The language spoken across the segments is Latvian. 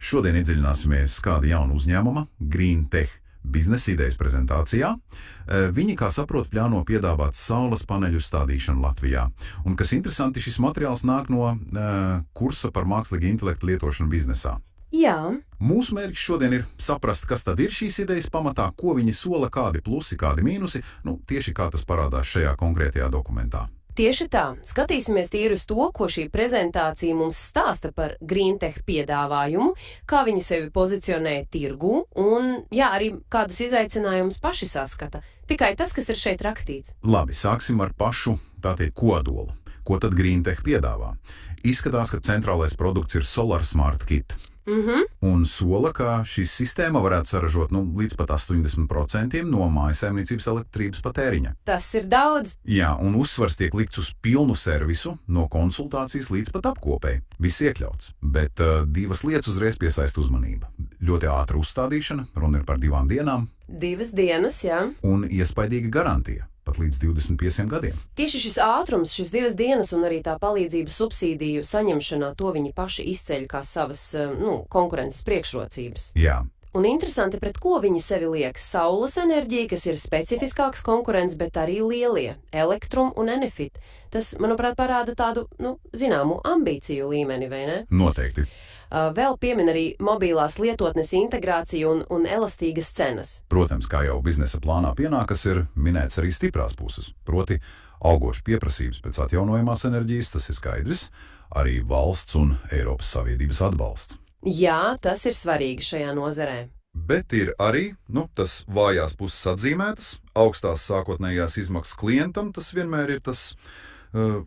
Šodien iedziļināsimies kāda jauna uzņēmuma, GreenTech biznesa idejas prezentācijā. Viņi, kā saprot, plāno piedāvāt saules paneļu stādīšanu Latvijā. Un, kas interesanti, šis materiāls nāk no kursa par mākslīga intelekta lietošanu biznesā. Jā. Mūsu mērķis šodien ir saprast, kas tad ir šīs idejas pamatā, ko viņi sola, kādi plusi, kādi mīnusi, tieši kā tas parādās šajā konkrētajā dokumentā. Tieši tā. Skatīsimies tīri uz to, ko šī prezentācija mums stāsta par GreenTech piedāvājumu, kā viņi sevi pozicionē tirgū un, arī kādus izaicinājumus paši saskata. Tikai tas, kas ir šeit rakstīts. Labi, sāksim ar pašu, kodolu. Ko tad GreenTech piedāvā? Izskatās, ka centrālais produkts ir Solar Smart Kit. Un sola, ka šī sistēma varētu saražot līdz pat 80% no mājsaimniecības elektrības patēriņa. Tas ir daudz. Jā, un uzsvars tiek likts uz pilnu servisu, no konsultācijas līdz pat apkopei. Viss iekļauts, bet divas lietas uzreiz piesaista uzmanību. Ļoti ātra uzstādīšana, runa ir par 2 dienām. 2 dienas, jā. Un iespaidīga garantija. Pat līdz 25 gadiem. Tieši šis ātrums, šis 2 dienas un arī tā palīdzības subsīdiju saņemšanā, to viņi paši izceļ kā savas, konkurences priekšrocības. Jā. Un interesanti, pret ko viņi sevi liek. Saules enerģija, kas ir specifiskāks konkurents, bet arī lielie - Elektrum un Enefit. Tas, manuprāt, parāda tādu, zināmu ambīciju līmeni, vai ne? Noteikti. Vēl piemin arī mobilās lietotnes integrāciju un elastīgas cenas. Protams, kā jau biznesa plānā pienākas, ir minēts arī stiprās puses. Proti, augošs pieprasības pēc atjaunojamās enerģijas, tas ir skaidrs, arī valsts un Eiropas Savienības atbalsts. Jā, tas ir svarīgi šajā nozarē. Bet ir arī, tas vājās puses atzīmētas, augstās sākotnējās izmaksas klientam, tas vienmēr ir tas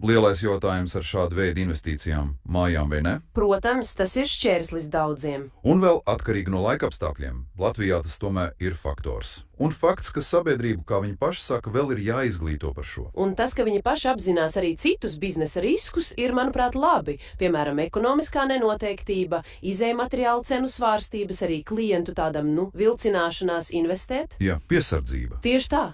lielais jautājums ar šādu veidu investīcijām mājām, vai ne? Protams, tas ir šķērslis daudziem. Un vēl atkarīgi no laika apstākļiem. Latvijā tas tomēr ir faktors. Un fakts, ka sabiedrību, kā viņi paši saka, vēl ir jāizglīto par šo. Un tas, ka viņi paši apzinās arī citus biznesa riskus, ir, manuprāt, labi. Piemēram, ekonomiskā nenoteiktība, izējmateriālu cenu svārstības, arī klientu tādam, vilcināšanās investēt. Jā, piesardzība. Tieši tā.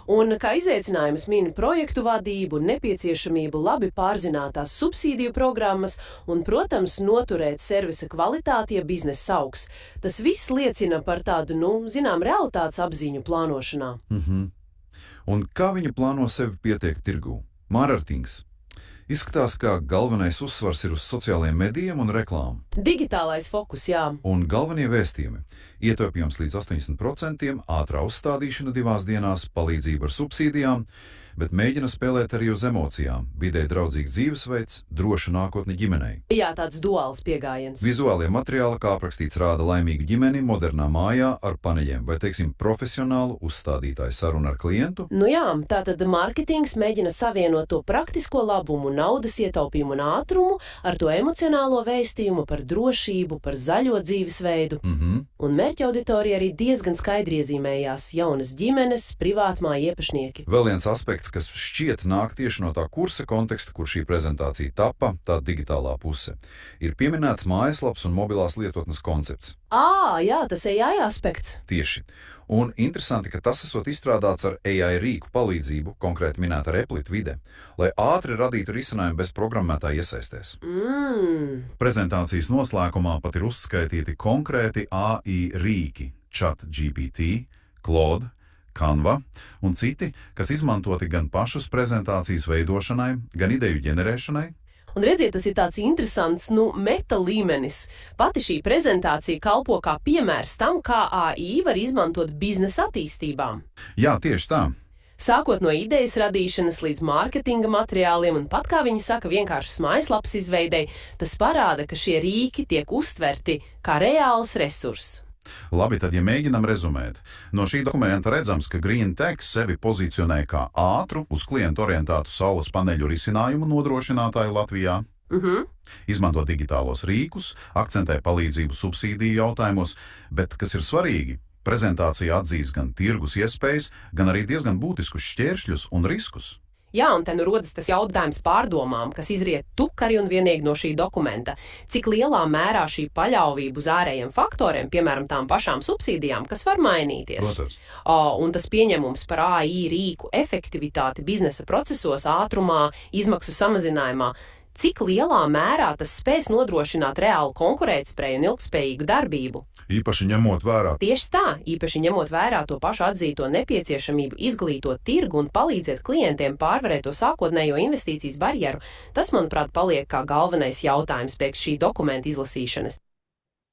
Un kā izaicinājumus min projektu vadību, nepieciešamību labi pārzinātās subsīdiju programmas un, protams, noturēt servisa kvalitāti, ja biznesa augs. Tas viss liecina par tādu, realitātes apziņu plānošanā. Un kā viņi plāno sevi pieteikt tirgū? Mārartings. Izskatās, ka galvenais uzsvars ir uz sociālajiem medijiem un reklāmu. Digitālais fokus, jā. Un galvenie vēstījumi - ietaupījums līdz 80%, ātrā uzstādīšana 2 dienās, palīdzība ar subsīdijām, bet mēģina spēlēt arī uz emocijām, vidē draudzīgs dzīvesveids, droša nākotne ģimenei. Jā, tāds duāls pieejams. Vizuālie materiāli, kā aprakstīts, rāda laimīgu ģimeni modernā mājā ar paneļiem vai, profesionālu uzstādītāju sarunu ar klientu. Jā, tātad mārketings mēģina savienot to praktisko labumu, naudas ietaupījumu un ātrumu ar to emocionālo vēstījumu par drošību, par zaļo dzīvesveidu. Un mērķa auditorija arī diezgan skaidri iezīmējās - jaunas ģimenes, privātmāju īpašnieki. Vēl viens aspekts, kas šķiet nāk tieši no tā kursa konteksta, kur šī prezentācija tapa, tā digitālā puse, ir pieminēts mājaslaps un mobilās lietotnes koncepts. Jā, tas AI aspekts. Tieši. Un interesanti, ka tas esot izstrādāts ar AI rīku palīdzību, konkrēti minēta Replit vide, lai ātri radītu risinājumu bez programmētāja iesaistēs. Prezentācijas noslēgumā pat ir uzskaitīti konkrēti AI rīki - ChatGPT, Claude, Canva un citi, kas izmantoti gan pašas prezentācijas veidošanai, gan ideju ģenerēšanai. Un redziet, tas ir tāds interesants, meta līmenis. Pati šī prezentācija kalpo kā piemērs tam, kā AI var izmantot biznesa attīstībām. Jā, tieši tā. Sākot no idejas radīšanas līdz mārketinga materiāliem un pat, kā viņi saka, vienkāršas mājaslapas izveidei, tas parāda, ka šie rīki tiek uztverti kā reāls resurss. Labi, tad, ja mēģinam rezumēt, no šī dokumenta redzams, ka GreenTech sevi pozicionē kā ātru, uz klientu orientētu saules paneļu risinājumu nodrošinātāju Latvijā. Izmanto digitālos rīkus, akcentē palīdzību subsīdiju jautājumos, bet, kas ir svarīgi, prezentācija atzīst gan tirgus iespējas, gan arī diezgan būtiskus šķēršļus un riskus. Jā, un te rodas tas jautājums pārdomām, kas izriet tukari un vienīgi no šī dokumenta. Cik lielā mērā šī paļāvība uz ārējiem faktoriem, piemēram, tām pašām subsīdijām, kas var mainīties. Protams. Un tas pieņemums par AI rīku efektivitāti biznesa procesos, ātrumā, izmaksu samazinājumā, cik lielā mērā tas spēs nodrošināt reālu konkurētspēju un ilgtspējīgu darbību. Īpaši ņemot vērā. Tieši tā, īpaši ņemot vērā to pašu atzīto nepieciešamību izglītot tirgu un palīdzēt klientiem pārvarēt to sākotnējo investīcijas barjeru, tas, manuprāt, paliek kā galvenais jautājums pēc šī dokumenta izlasīšanas.